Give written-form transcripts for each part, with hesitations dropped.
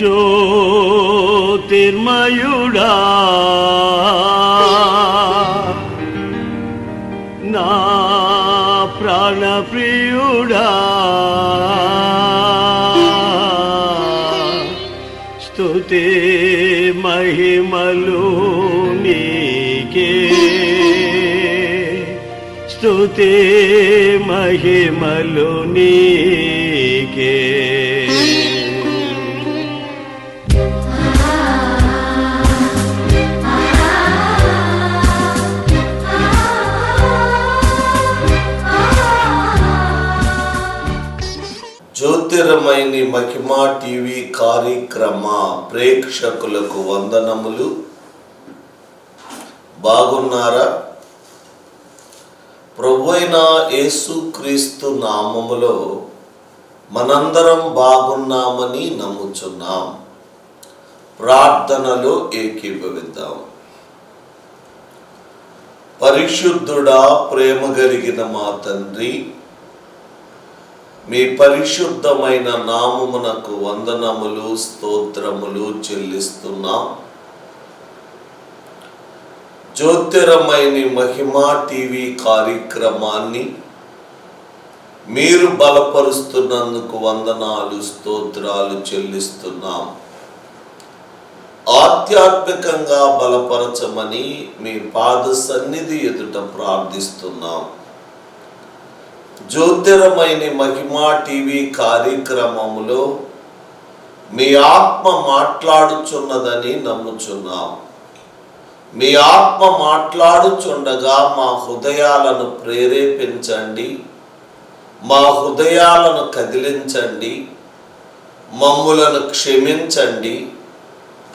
జ్యోతిర్మయుడా నా ప్రాణప్రియుడా స్తుతి మహిమలు నీకే స్తుతి మహిమలు నీకే జ్యోతిర్మయిని మహిమా టీవీ కార్యక్రమ ప్రేక్షకులకు వందనములు. బాగున్నారా? ప్రభువైన యేసుక్రీస్తు నామములో మనందరం బాగున్నామని నమ్ముచున్నాం. ప్రార్థనలో ఏకీభవిద్దాం. పరిశుద్ధుడా, ప్రేమ కలిగిన మా తండ్రి, మీ పరిశుద్ధమైన నామమునకు వందనములు స్తోత్రములు చెల్లిస్తున్నాం. జ్యోతిర్మయిని మహిమా టీవీ కార్యక్రమాన్ని మీరు బలపరుస్తున్నందుకు వందనాలు స్తోత్రాలు చెల్లిస్తున్నాం. ఆధ్యాత్మికంగా బలపరచమని మీ పాద సన్నిధి ఎదుట ప్రార్థిస్తున్నాం. జ్యోతిర్మయిని మహిమా టీవీ కార్యక్రమములో మీ ఆత్మ మాట్లాడుచున్నదని నమ్ముచున్నాం. మీ ఆత్మ మాట్లాడుచుండగా మా హృదయాలను ప్రేరేపించండి, మా హృదయాలను కదిలించండి, మమ్ములను క్షమించండి.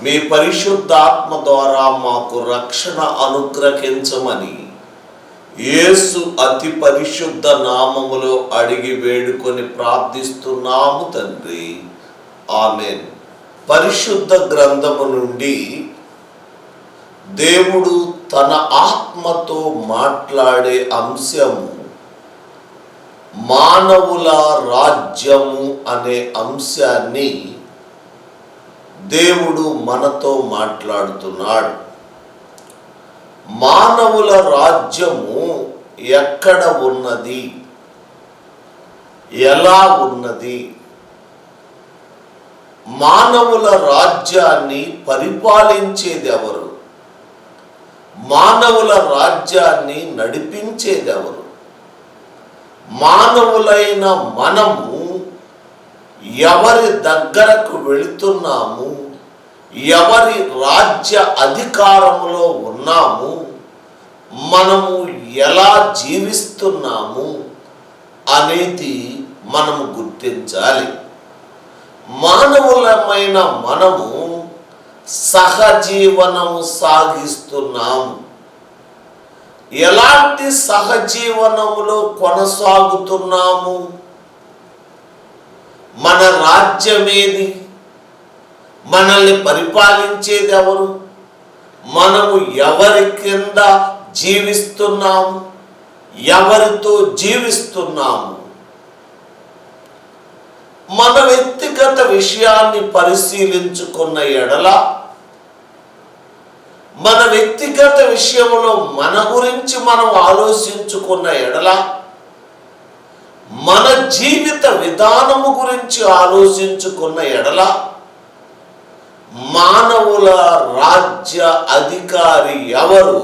మీ పరిశుద్ధాత్మ ద్వారా మాకు రక్షణ అనుగ్రహించమని యేసు అతి పరిశుద్ధ నామములో అడిగి వేడుకొని ప్రార్థిస్తున్నాము తండ్రి, ఆమేన్. పరిశుద్ధ గ్రంథము నుండి దేవుడు తన ఆత్మతో మాట్లాడే అంశము మానవుల రాజ్యము అనే అంశాన్ని దేవుడు మనతో మాట్లాడుతున్నాడు. మానవుల రాజ్యము ఎక్కడ ఉన్నది, ఎలా ఉన్నది? మానవుల రాజ్యాన్ని పరిపాలించేది ఎవరు? మానవుల రాజ్యాన్ని నడిపించేది ఎవరు? మానవులైన మనము ఎవరి దగ్గరకు వెళుతున్నాము, ఎవరి రాజ్య అధికారములో ఉన్నాము, మనము ఎలా జీవిస్తున్నాము అనేది మనము గుర్తించాలి. మానవులమైన మనము సహజీవనము సాగిస్తున్నాము. ఎలాంటి సహజీవనములో కొనసాగుతున్నాము? మన రాజ్యమేది? మనల్ని పరిపాలించేది ఎవరు? మనము ఎవరి కింద జీవిస్తున్నాము? ఎవరితో జీవిస్తున్నాము? మన వ్యక్తిగత విషయాన్ని పరిశీలించుకున్న ఎడల, మన వ్యక్తిగత విషయంలో మన గురించి మనం ఆలోచించుకున్న ఎడల, మన జీవిత విధానము గురించి ఆలోచించుకున్న ఎడల, మానవుల రాజ్య అధికారి ఎవరు?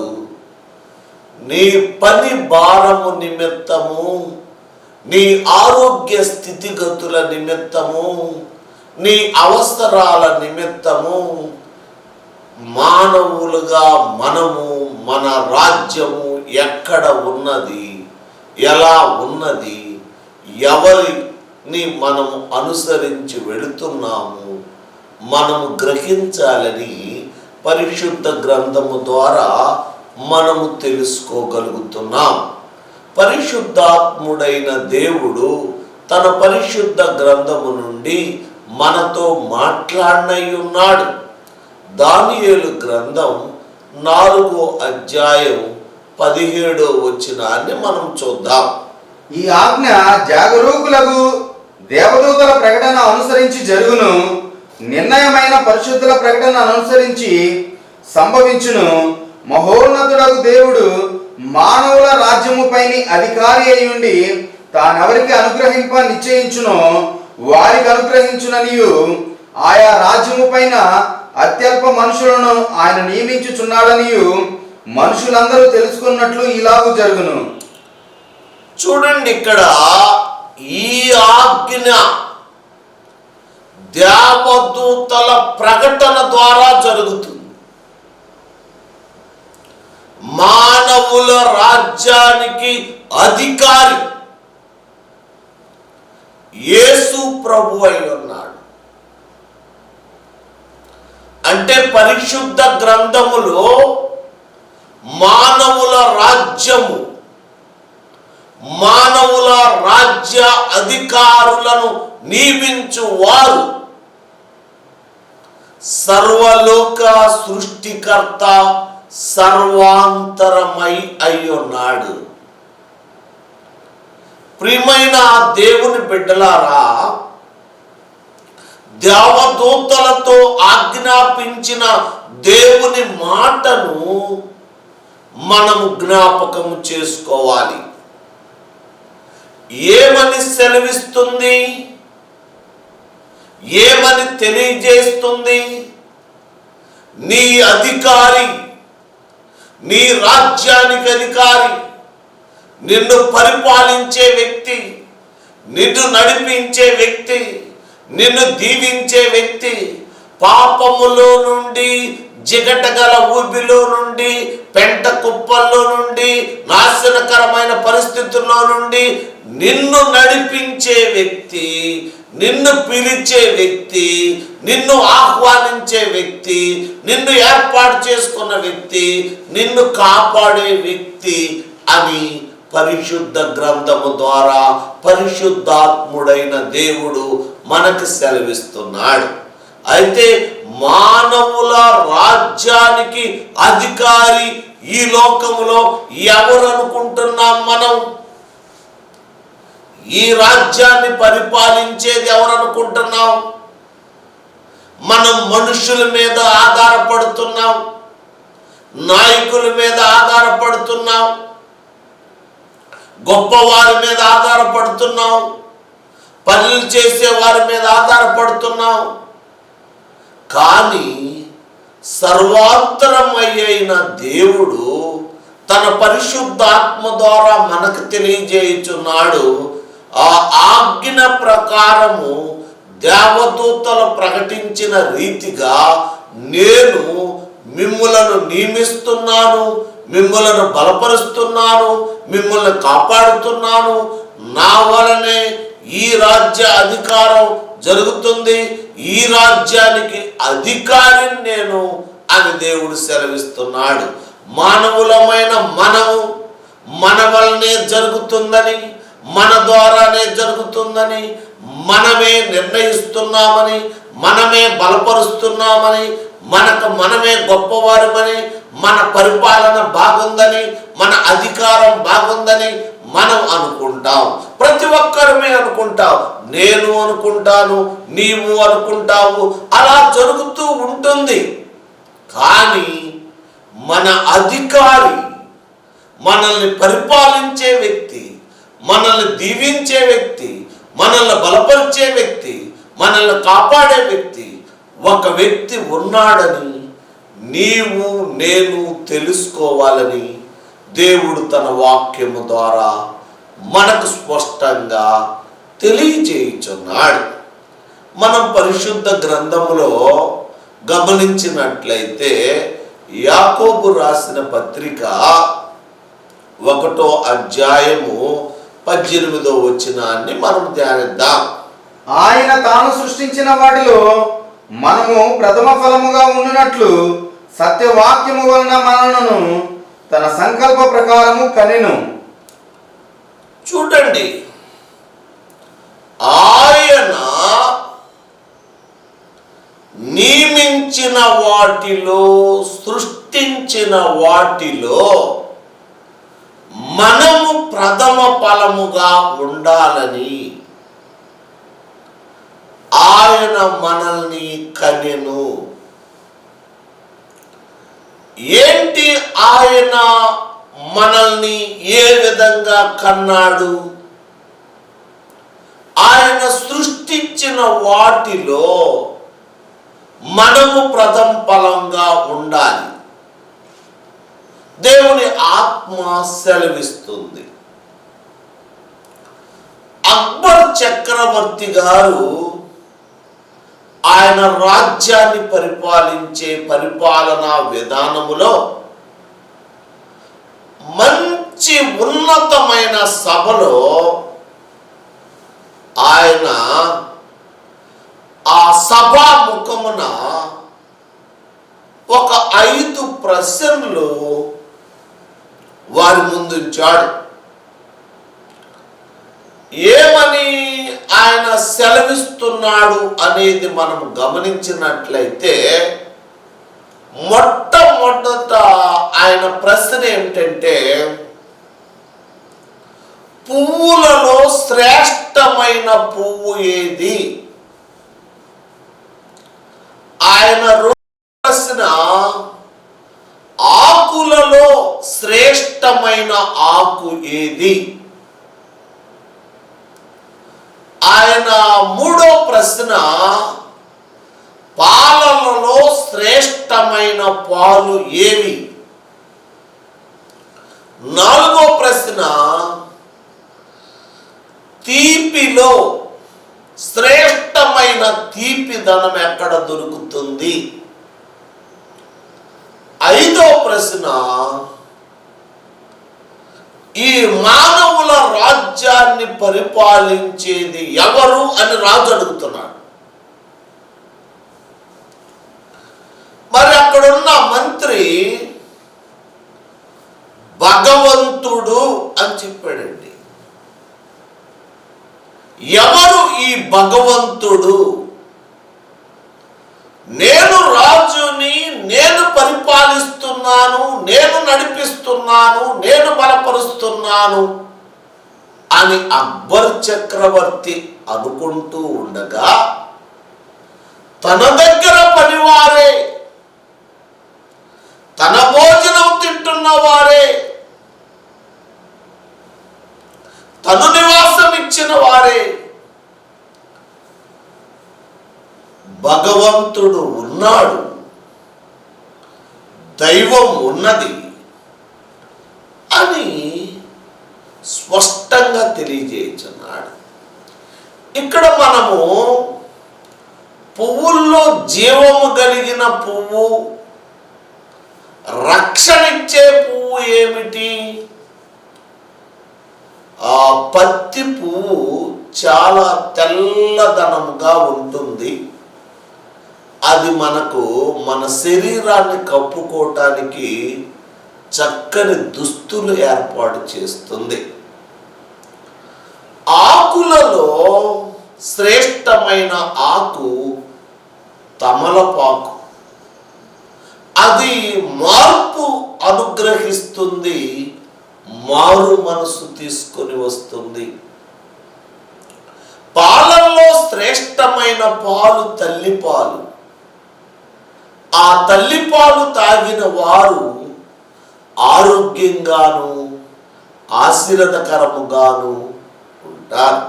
నీ పని భారము నిమిత్తము, నీ ఆరోగ్య స్థితిగతుల నిమిత్తము, నీ అవసరాల నిమిత్తము మానవులుగా మనము మన రాజ్యము ఎక్కడ ఉన్నది, ఎలా ఉన్నది, ఎవరిని మనము అనుసరించి వెళుతున్నాము, మనము గ్రహించాలని పరిశుద్ధ గ్రంథము ద్వారా మనము తెలుసుకోగలుగుతున్నాం. పరిశుద్ధాత్ముడైన దేవుడు తన పరిశుద్ధ గ్రంథము నుండి మనతో మాట్లాడనయ్యున్నాడు. దానియేలు గ్రంథం 4వ అధ్యాయం 17వ వచనాన్ని మనం చూద్దాం. ఈ ఆజ్ఞ జాగరూకులకు దేవదూతల ప్రకటన అనుసరించి జరుగును. నిర్ణయమైన పరిశుద్ధుల ప్రకటన అనుసరించి సంభవించును. మహోన్నతుడకు దేవుడు మానవుల రాజ్యముపైని అధికారి అయ్యుండి తానెవరికి అనుగ్రహింప నిశ్చయించునో వారికి అనుగ్రహించుననియు ఆయా రాజ్యము పైన అత్యల్ప మనుషులను ఆయన నియమించుచున్నాడనియు మనుషులందరూ తెలుసుకున్నట్లు ఇలాగూ జరుగును. చూడండి, ఇక్కడ ఈ ఆజ్ఞ దేవదూతల ప్రకటన ద్వారా జరుగుతుంది. మానవుల రాజ్యానికి అధికారి యేసు ప్రభు అయి ఉన్నాడు. అంటే పరిశుద్ధ గ్రంథములో మానవుల రాజ్యము, మానవుల రాజ్య అధికారులను నియమించువారు సర్వలోక సృష్టికర్త సర్వాంతరమై అయ్యున్నాడు. ప్రియమైన దేవుని బిడ్డలారా, దేవదూతలతో ఆజ్ఞాపించిన దేవుని మాటను మనము జ్ఞాపకము చేసుకోవాలి. ఏమని సెలవిస్తుంది? ఏమని తెలియజేస్తుంది? నీ అధికారి, నీ రాజ్యానికి అధికారి, నిన్ను పరిపాలించే వ్యక్తి, నిన్ను నడిపించే వ్యక్తి, నిన్ను దీవించే వ్యక్తి, పాపములో నుండి, జిగటగల ఊబిలో నుండి, పెంట కుప్పల్లో నుండి, నాశనకరమైన పరిస్థితుల్లో నుండి నిన్ను నడిపించే వ్యక్తి, నిన్ను పిలిచే వ్యక్తి, నిన్ను ఆహ్వానించే వ్యక్తి, నిన్ను ఏర్పాటు చేసుకున్న వ్యక్తి, నిన్ను కాపాడే వ్యక్తి అని పరిశుద్ధ గ్రంథము ద్వారా పరిశుద్ధాత్ముడైన దేవుడు మనకు సెలవిస్తున్నాడు. అయితే మానవుల రాజ్యానికి అధికారి ఈ లోకములో ఎవరు అనుకుంటున్నాం మనం? ఈ రాజ్యాన్ని పరిపాలించేది ఎవరు అనుకుంటున్నాం? మనం మనుషుల మీద ఆధారపడుతున్నాం, నాయకుల మీద ఆధారపడుతున్నాం, గొప్పవారి మీద ఆధారపడుతున్నాం, పనులు చేసే వారి మీద ఆధారపడుతున్నాం. కానీ సర్వాంతరమయ్యైన దేవుడు తన పరిశుద్ధాత్మ ద్వారా మనకు తెలియజేయుచున్నాడు. ఆ ఆజ్ఞ ప్రకారము దేవదూతలు ప్రకటించిన రీతిగా నేను మిమ్ములను నియమిస్తున్నాను, మిమ్మల్ని బలపరుస్తున్నాను, మిమ్మల్ని కాపాడుతున్నాను, నా వలనే ఈ రాజ్య అధికారం జరుగుతుంది, ఈ రాజ్యానికి అధికారిని నేను అని దేవుడు సెలవిస్తున్నాడు. మానవులమైన మనము మన వలనే జరుగుతుందని, మన ద్వారానే జరుగుతుందని, మనమే నిర్ణయిస్తున్నామని, మనమే బలపరుస్తున్నామని, మనమే గొప్పవారమని, మన పరిపాలన బాగుందని, మన అధికారం బాగుందని మనం అనుకుంటాం. ప్రతి ఒక్కరమే అనుకుంటాం. నేను అనుకుంటాను, నీవు అనుకుంటావు, అలా జరుగుతూ ఉంటుంది. కానీ మన అధికారి, మనల్ని పరిపాలించే వ్యక్తి, మనల్ని దీవించే వ్యక్తి, మనల్ని బలపరిచే వ్యక్తి, మనల్ని కాపాడే వ్యక్తి, ఒక వ్యక్తి ఉన్నాడని నీవు నేను తెలుసుకోవాలని దేవుడు తన వాక్యము ద్వారా మనకు స్పష్టంగా తెలియజేయుచున్నాడు. మనం పరిశుద్ధ గ్రంథములో గమనించినట్లయితే యాకోబు రాసిన పత్రిక 1వ అధ్యాయము 18వ వచనాన్ని మనం ధ్యానిద్దాం. ఆయన తాను సృష్టించిన వాటిలో మనము ప్రథమ ఫలముగా ఉండునట్లు సత్యవాక్యము వలన మనలను తన సంకల్ప ప్రకారము కనెను. చూడండి, ఆయన నియమించిన వాటిలో, సృష్టించిన వాటిలో మనము ప్రథమ ఫలముగా ఉండాలని ఆయన మనల్ని కనెను. ఏంటి ఆయన మనల్ని ఏ విధంగా కన్నాడు? ఆయన సృష్టించిన వాటిలో మనము ప్రథమ ఫలంగా ఉండాలి. దేవుని ఆత్మ సెలవిస్తుంది. అక్బర్ చక్రవర్తి గారు ఆయన రాజ్యాన్ని పరిపాలించే పరిపాలనా విధానములో మంచి ఉన్నతమైన సభలో ఆయన ఆ సభాముఖమున ఒక 5 ప్రశ్నలు వారి ముందుంచాడు. ఏమని ఆయన సెలవిస్తున్నాడు అనేది మనం గమనించినట్లయితే, మొట్టమొదట ఆయన ప్రశ్న ఏమిటంటే, పువ్వులలో శ్రేష్టమైన పువ్వు ఏది? ఆయన ప్రశ్న, ఆకులలో శ్రేష్టమైన ఆకు ఏది? ఆయన మూడో ప్రశ్న, పాలలలో శ్రేష్టమైన పాలు ఏవి? నాలుగో ప్రశ్న, తీపిలో శ్రేష్టమైన తీపిదనం ఎక్కడ దొరుకుతుంది? ఐదో ప్రశ్న, ఈ మానవుల రాజ్యాన్ని పరిపాలించేది ఎవరు అని రాజు అడుగుతున్నాడు. మరి అక్కడున్న మంత్రి భగవంతుడు అని చెప్పాడండి. ఎవరు ఈ భగవంతుడు? నేను రాజుని, నేను పరిపాలిస్తున్నాను, నేను నడిపిస్తున్నాను, నేను బలపరుస్తున్నాను అని అక్బర్ చక్రవర్తి అనుకుంటూ ఉండగా, తన దగ్గర పనివారే, తన భోజనం తింటున్న వారే, తను నివాసం ఇచ్చిన వారే, భగవంతుడు ఉన్నాడు, దైవం ఉన్నది అని స్పష్టంగా తెలియజేస్తున్నాడు. ఇక్కడ మనము పువ్వుల్లో జీవము కలిగిన పువ్వు, రక్షణిచ్చే పువ్వు ఏమిటి? ఆ పత్తి పువ్వు చాలా తెల్లదనంగా ఉంటుంది. అది మనకు మన శరీరాన్ని కప్పుకోవటానికి చక్కని దుస్తులు ఏర్పాటు చేస్తుంది. ఆకులలో శ్రేష్టమైన ఆకు తమలపాకు. అది మార్పు అనుగ్రహిస్తుంది, మారు మనసు తీసుకొని వస్తుంది. పాలల్లో శ్రేష్టమైన పాలు తల్లిపాలు. ఆ తల్లిపాలు తాగిన వారు ఆరోగ్యంగాను ఆశీర్వదకరముగాను ఉంటారు.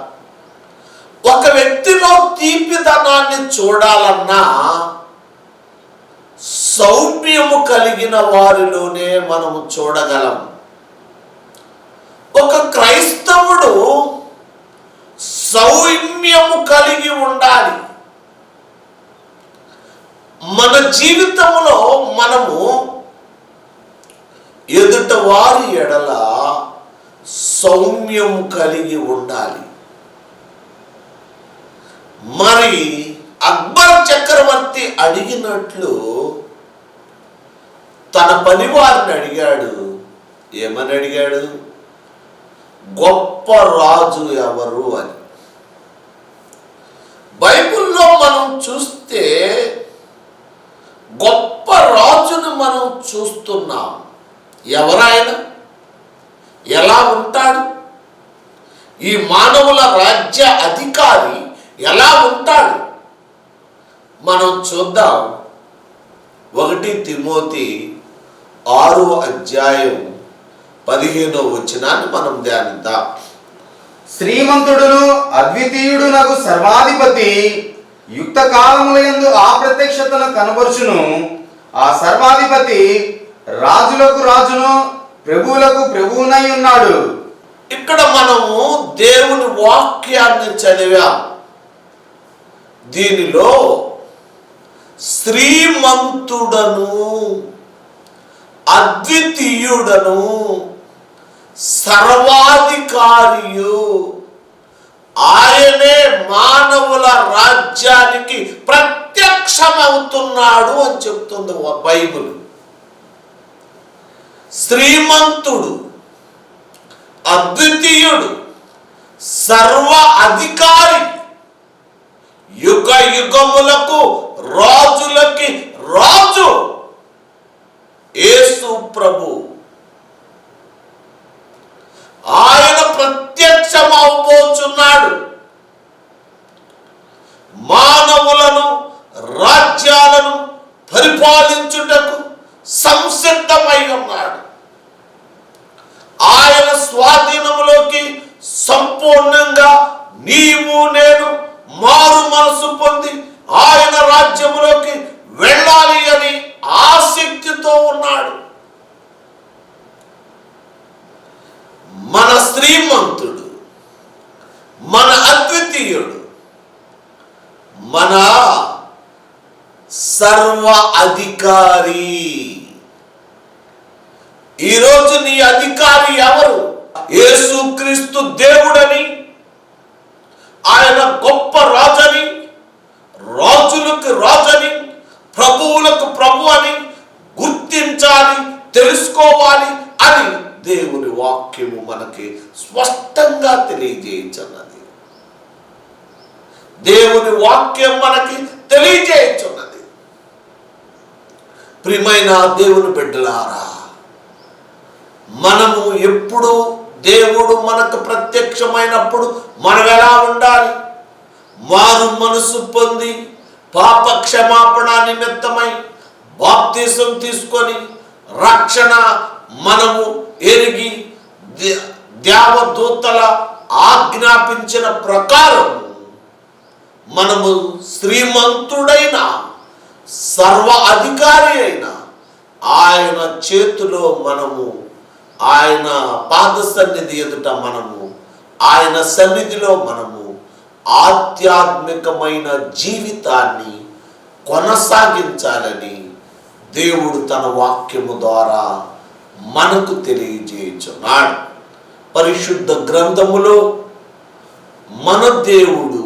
ఒక వ్యక్తిలో తీపిదనాన్ని చూడాలన్నా సౌమ్యము కలిగిన వారిలోనే మనము చూడగలం. ఒక క్రైస్తవుడు సౌమ్యము కలిగి ఉండాలి. మన జీవితంలో మనము ఎదుట వారి ఎడల సౌమ్యం కలిగి ఉండాలి. మరి అక్బర్ చక్రవర్తి అడిగినట్లు తన పనివారిని అడిగాడు. ఏమని అడిగాడు? గొప్ప రాజు ఎవరు అని. బైబిల్లో మనం చూస్తే గొప్ప రాజును మనం చూస్తున్నాం. ఎవరాయన? ఎలా ఉంటాడు? ఈ మానవుల రాజ్య అధికారి ఎలా ఉంటాడు? మనం చూద్దాం. 1 తిమోతి 6:15 మనం ధ్యానిద్దాం. శ్రీమంతుడును అద్వితీయుడునగు సర్వాధిపతి యుక్త కాలములందు ఆ ప్రత్యక్షతను కనబరుచును. ఆ సర్వాధిపతి రాజులకు రాజును ప్రభువులకు ప్రభువునై ఉన్నాడు. ఇక్కడ మనము దేవుని వాక్యాన్ని చదివాం. దీనిలో శ్రీమంతుడను అద్వితీయుడను సర్వాధికారియు ఆయనే మానవుల రాజ్యానికి ప్రత్యక్షమవుతున్నాడు అని చెప్తుంది బైబిల్. శ్రీమంతుడు, అద్వితీయుడు, సర్వ అధికారి, యుగ యుగములకు రాజులకి రాజు యేసు ప్రభు. ఆయన ప్రత్యక్షమవబోచున్నాడు. మానవులను రాజ్యాలను పరిపాలించుటకు సంసిద్ధమై ఉన్నాడు. ఆయన స్వాధీనములోకి సంపూర్ణంగా నీవు నేను మారు మనసు పొంది ఆయన రాజ్యములోకి వెళ్ళాలి అని ఆసక్తితో ఉన్నాడు. మన శ్రీమంతుడు, మన అద్వితీయుడు, మన సర్వ అధికారి. ఈరోజు నీ అధికారి ఎవరు? యేసుక్రీస్తు దేవుడని, ఆయన గొప్ప రాజని, రాజులకు రాజని, ప్రభువులకు ప్రభు అని గుర్తించాలి, తెలుసుకోవాలి అని దేవుని వాక్యము మనకి స్పష్టంగా తెలియజేయుచున్నది. దేవుని వాక్యం మనకి తెలియజేయుచున్నది. ప్రియమైన దేవుని బిడ్డలారా, మనము ఎప్పుడు దేవుడు మనకు ప్రత్యక్షమైనప్పుడు మనం ఎలా ఉండాలి? మారు మనసు పొంది పాప క్షమాపణ నిమిత్తమై బాప్తిసం తీసుకొని రక్షణ మనము ఎరిగి దేవదూతల ఆజ్ఞాపించిన ప్రకారం మనము శ్రీమంతుడైన సర్వ అధికారి అయిన ఆయన చేతిలో మనము, ఆయన పాద సన్నిధి ఎదుట మనము, ఆయన సన్నిధిలో మనము ఆధ్యాత్మికమైన జీవితాన్ని కొనసాగించాలని దేవుడు తన వాక్యము ద్వారా మనకు తెలియజేయుచున్నాడు. పరిశుద్ధ గ్రంథములో మన దేవుడు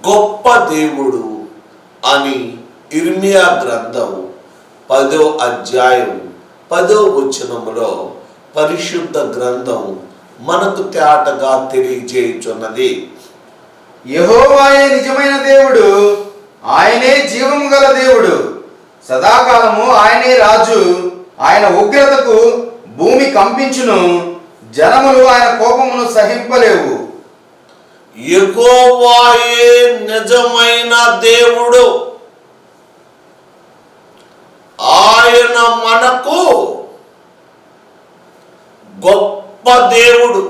గొప్ప దేవుడు అని ఇర్మియా గ్రంథం 10వ అధ్యాయం 10వ వచనములో పరిశుద్ధ గ్రంథం మనకు తేటగా తెలియజేయుచున్నది. యెహోవాయే నిజమైన దేవుడు, ఆయనే జీవము గల దేవుడు, సదాకాలము ఆయనే రాజు. ఆయన ఉగ్రతకు భూమి కంపించును, జనములు ఆయన కోపమును సహింపలేవు. యెహోవాయే నిజమైన దేవుడు, ఆయన మనకు గొప్ప దేవుడు.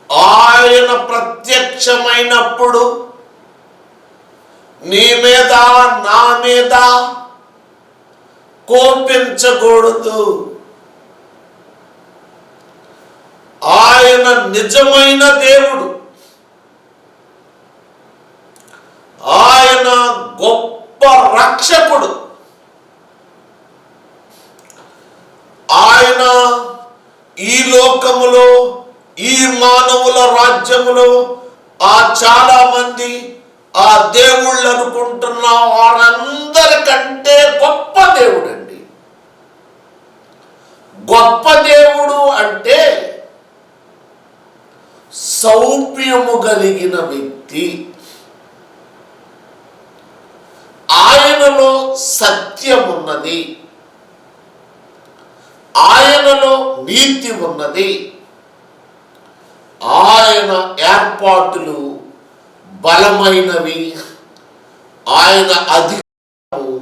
ఆయన ప్రత్యక్షమైనప్పుడు నీ మీద నా మీద కోపించకూడదు. ఆయన నిజమైన దేవుడు, ఆయన గొప్ప రక్షకుడు. ఆయన ఈ లోకములో, ఈ మానవుల రాజ్యములో చాలా మంది ఆ దేవుళ్ళు అనుకుంటున్న వారందరికంటే గొప్ప దేవుడు అండి. గొప్ప దేవుడు అంటే సౌమ్యము కలిగిన వ్యక్తి. ఆయనలో సత్యం ఉన్నది, ఆయనలో నీతి ఉన్నది, ఆయన ఏర్పాటులు బలమైనవి, ఆయన అధికారము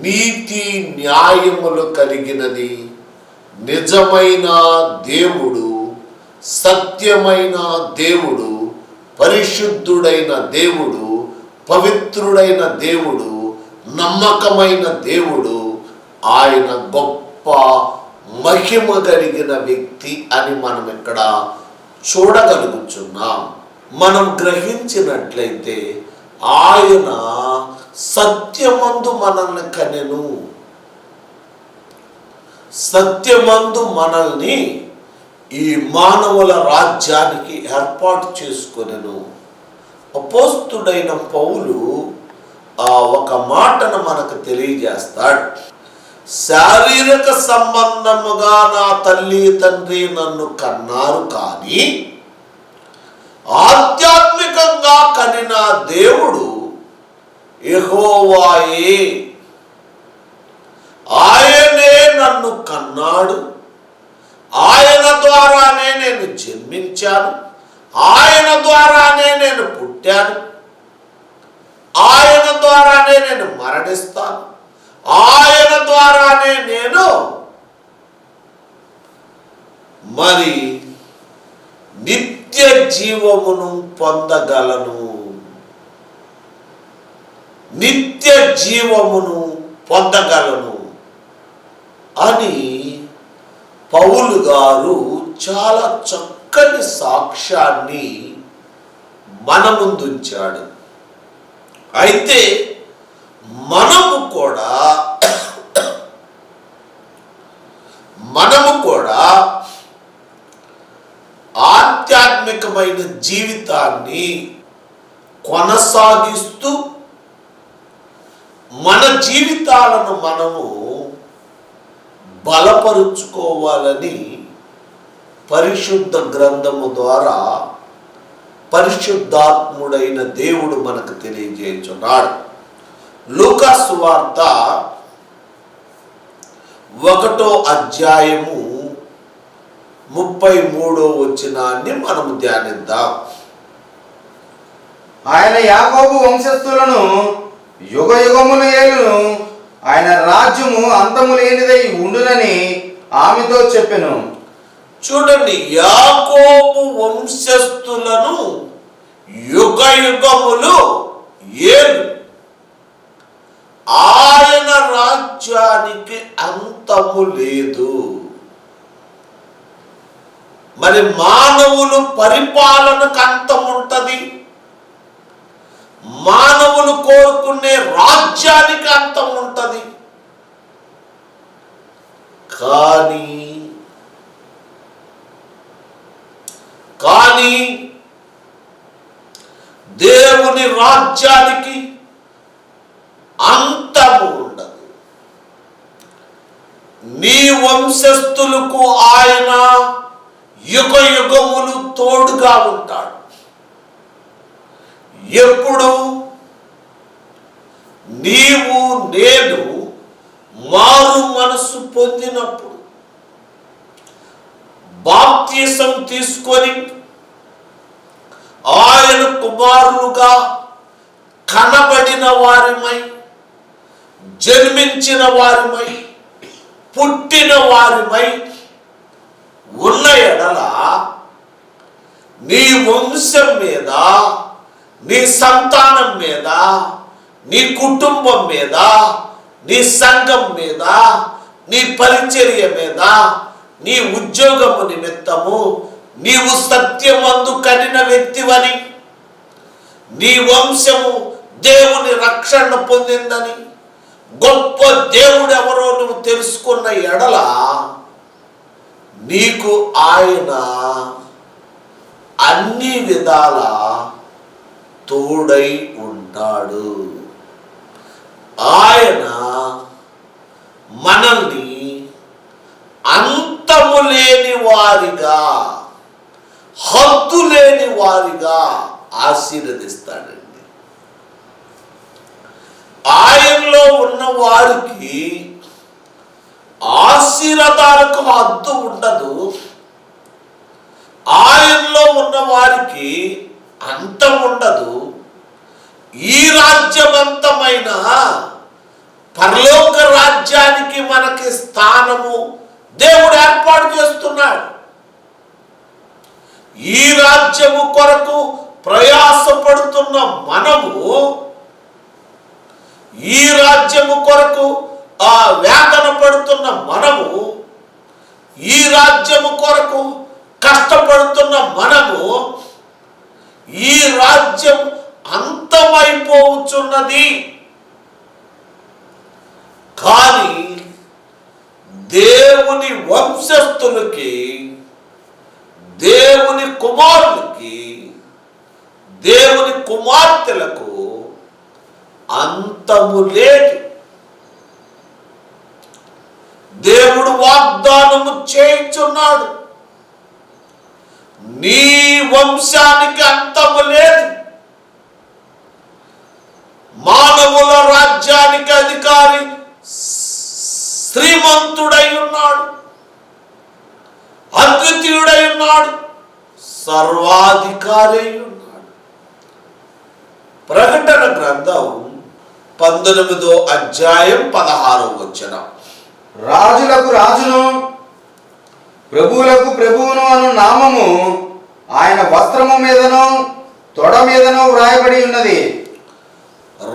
నీతి న్యాయములు కలిగినది. నిజమైన దేవుడు, సత్యమైన దేవుడు, పరిశుద్ధుడైన దేవుడు, పవిత్రుడైన దేవుడు, నమ్మకమైన దేవుడు, ఆయన గొప్ప మహిమ కలిగిన వ్యక్తి అని మనం ఇక్కడ చూడగలుగుతున్నాం. మనం గ్రహించినట్లయితే ఆయన సత్యమందు మనల్ని కనెను, సత్యమందు మనల్ని ఈ మానవుల రాజ్యానికి ఏర్పాటు చేసుకొనెను. అపోస్తుడైన పౌలు ఒక మాటను మనకు తెలియజేస్తాడు. శారీరక సంబంధముగా నా తల్లి తండ్రి నన్ను కన్నారు, కానీ ఆధ్యాత్మికంగా కనిన దేవుడు యెహోవాయే. ఆయనే నన్ను కన్నాడు, ఆయన ద్వారానే నేను జన్మించాను, ఆయన ద్వారానే నేను పుట్టాను, ఆయన ద్వారానే నేను మరణిస్తాను, ఆయన ద్వారానే నేను మరి నిత్య జీవమును పొందగలను, నిత్య జీవమును పొందగలను అని పౌలు గారు చాలా చక్కని సాక్ష్యాన్ని మన ముందుంచాడు. అయితే మనము కూడా ఆధ్యాత్మికమైన జీవితాన్ని కొనసాగిస్తూ మన జీవితాలను మనము బలపరుచుకోవాలని పరిశుద్ధ గ్రంథము ద్వారా పరిశుద్ధాత్ముడైన దేవుడు మనకు తెలియజేస్తున్నాడు. లూకా సువార్త 1వ అధ్యాయము 33వ వచనాన్ని మనము ధ్యానిద్దాం. ఆయన యాకోబు వంశస్థులను యుగ యుగములు ఏలును, ఆయన రాజ్యము అంతము లేనిదై ఉండునని ఆమెతో చెప్పెను. చూడండి, యాకోబు వంశస్థులను యుగ యుగములు ఏలు, ఆయన రాజ్యానికి అంతము లేదు. మరి మానవులు పరిపాలనకు అంతం ఉంటది, మానవులు కోరుకునే రాజ్యానికి అంతం ఉంటది. కానీ దేవుని రాజ్యానికి అంతము ఉండదు. నీ వంశస్థులకు ఆయన యుగ యుగములు తోడుగా ఉంటాడు. ఎప్పుడు నీవు నేను మారు మనసు పొందినప్పుడు, బాప్తిసం తీసుకొని ఆయన కుమారులుగా కనబడిన వారిమై, జన్మించిన వారిమై, పుట్టిన వారిమై ఉన్న ఎడల నీ వంశం మీద, నీ సంతానం మీద, నీ కుటుంబం మీద, నీ సంఘం మీద, నీ పరిచర్య మీద, నీ ఉద్యోగము నిమిత్తము నీవు సత్యమందు కనిన వ్యక్తివని, నీ వంశము దేవుని రక్షణ పొందిందని, గొప్ప దేవుడు ఎవరో నువ్వు తెలుసుకున్న ఎడల నీకు ఆయన అన్ని విధాల తోడై ఉంటాడు. ఆయన మనల్ని అంతము లేని వారిగా, హద్దు లేని వారిగా ఆశీర్వదిస్తాడండి. ఆయనలో ఉన్న వారికి ఆశీర్వాదాలకు హద్దు ఉండదు, ఆయనలో ఉన్న వారికి అంతం ఉండదు. ఈ రాజ్యవంతమైన పరలోక రాజ్యానికి మనకి స్థానము దేవుడు ఏర్పాటు చేస్తున్నాడు. ఈ రాజ్యము కొరకు ప్రయాసపడుతున్న మనము, ఈ రాజ్యము కొరకు వేదన పడుతున్న మనము, ఈ రాజ్యము కొరకు కష్టపడుతున్న మనము, ఈ రాజ్యం అంతమైపోవచ్చున్నది. కానీ దేవుని వంశస్థులకి, దేవుని కుమారులకి, దేవుని కుమార్తెలకు అంతము లేదు. దేవుడు వాగ్దానము చేయించున్నాడు, నీ వంశానికి అంతము లేదు. మానవుల రాజ్యానికి అధికారి శ్రీమంతుడై ఉన్నాడు, అద్వితీయుడై ఉన్నాడు, సర్వాధికారి అయి ఉన్నాడు. ప్రకటన గ్రంథం 19వ అధ్యాయం 16వ వచనం. రాజులకు రాజును ప్రభువులకు ప్రభువును అను నామము ఆయన వస్త్రము మీదను తొడ మీదను వ్రాయబడి ఉన్నది.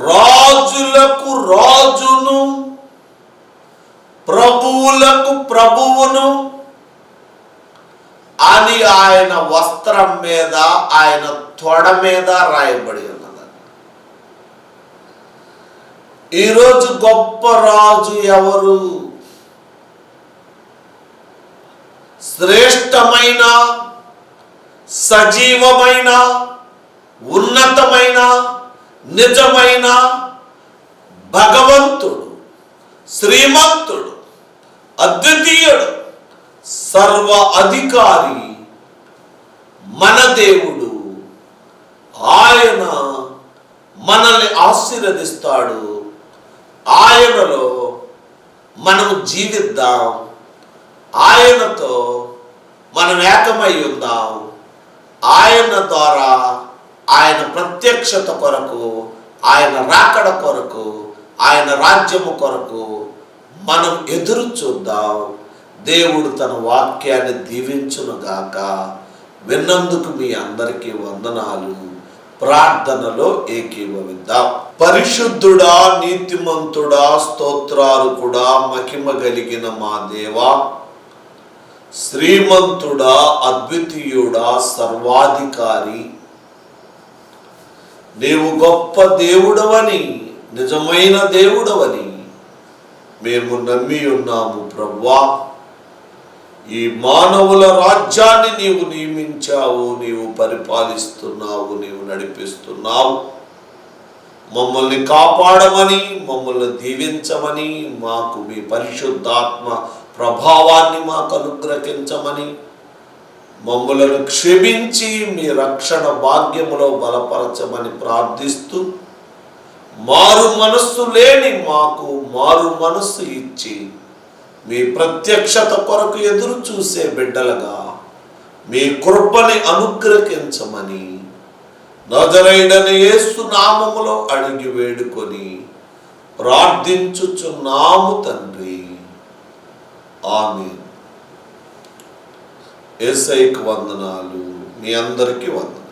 రాజులకు రాజును, ప్రభువులకు ప్రభువును అని ఆయన వస్త్రం మీద, ఆయన తొడ మీద రాయబడి ఉన్నది. ఈరోజు గొప్ప రాజు ఎవరు? శ్రేష్టమైన, సజీవమైన, ఉన్నతమైన, నిజమైన భగవంతుడు, శ్రీమంతుడు, అద్వితీయుడు, సర్వ అధికారి మన దేవుడు. ఆయన మనల్ని ఆశీర్వదిస్తాడు. ఆయనలో మనము జీవిద్దాం, ఆయనతో మనం ఏకమై ఉందాం. ఆయన ద్వారా, ఆయన ప్రత్యక్షత కొరకు, ఆయన రాకడ కొరకు, ఆయన రాజ్యము కొరకు మనం ఎదురు చూద్దాం. దేవుడు తన వాక్యాన్ని దీవించునుగాక. విన్నందుకు మీ అందరికీ వందనాలు. ప్రార్థనలో ఏకీభవిద్దాం. పరిశుద్ధుడా, నీతిమంతుడా, స్తోత్రాలు కూడా మహిమ కలిగిన మా దేవా, శ్రీమంతుడా, అద్వితీయుడా, సర్వాధికారి, నీవు గొప్ప దేవుడవని, నిజమైన దేవుడవని మేము నమ్మి ఉన్నాము ప్రభువా. ఈ మానవుల రాజ్యాన్ని నీవు నియమించావు, నీవు పరిపాలిస్తున్నావు, నీవు నడిపిస్తున్నావు. మమ్మల్ని కాపాడమని, మమ్మల్ని దీవించమని, మాకు మీ పరిశుద్ధాత్మ ప్రభావాన్ని మాకు అనుగ్రహించమని, మమ్మలను క్షమించి మీ రక్షణ భాగ్యములో బలపరచమని ప్రార్థిస్తూ, మారు మనస్సు లేని మాకు మారు మనస్సు ఇచ్చి మీ ప్రత్యక్షత కొరకు ఎదురు చూసే బిడ్డలుగా మీ కృపని అనుగ్రహించమని నజరేయుడైన యేసు నామములో అడిగి వేడుకొని ప్రార్థించుచున్నాము తండ్రి. ఆమేన్. యేసయ్యకు వందనాలు. మీ అందరికీ వందనాలు.